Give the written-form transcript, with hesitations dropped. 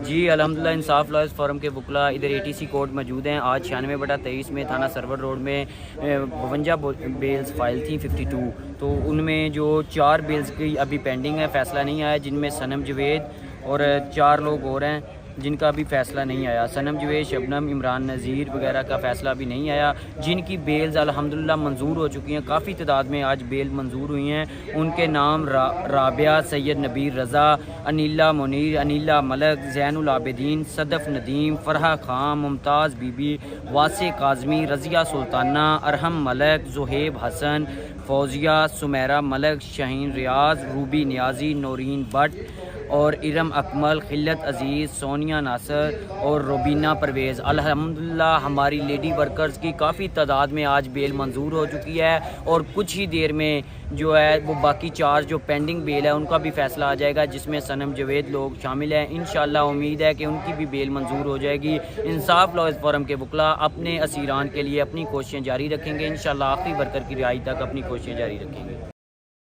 جی الحمدللہ انصاف لائز فورم کے وکلا ادھر ATC کورٹ موجود ہیں۔ آج 96/23 میں تھانہ سرور روڈ میں 52 بیلز فائل تھیں 52، تو ان میں جو 4 بیلز کی ابھی پینڈنگ ہے، فیصلہ نہیں آیا، جن میں صنم جوید اور 4 لوگ اور ہیں جن کا بھی فیصلہ نہیں آیا۔ صنم جوید، شبنم، عمران نذیر وغیرہ کا فیصلہ بھی نہیں آیا، جن کی بیلز الحمدللہ منظور ہو چکی ہیں۔ کافی تعداد میں آج بیل منظور ہوئی ہیں۔ ان کے نام رابعہ، سید نبیر رضا، انیلا منیر، انیلا ملک، زین العابدین، صدف ندیم، فرحہ خان، ممتاز بی بی، واسع کاظمی، رضیہ سلطانہ، ارحم ملک، زہیب حسن، فوزیہ، سمیرہ ملک، شہین ریاض، روبی نیازی، نورین بٹ اور ارم اکمل، خلت عزیز، سونیا ناصر اور روبینہ پرویز۔ الحمدللہ ہماری لیڈی ورکرز کی کافی تعداد میں آج بیل منظور ہو چکی ہے، اور کچھ ہی دیر میں جو ہے وہ باقی 4 جو پینڈنگ بیل ہے ان کا بھی فیصلہ آ جائے گا، جس میں صنم جوید لوگ شامل ہیں۔ انشاءاللہ امید ہے کہ ان کی بھی بیل منظور ہو جائے گی۔ انصاف لائز فورم کے وکلا اپنے اسیران کے لیے اپنی کوششیں جاری رکھیں گے، انشاءاللہ آخری ورکر کی رہائی تک اپنی کوششیں جاری رکھیں گے۔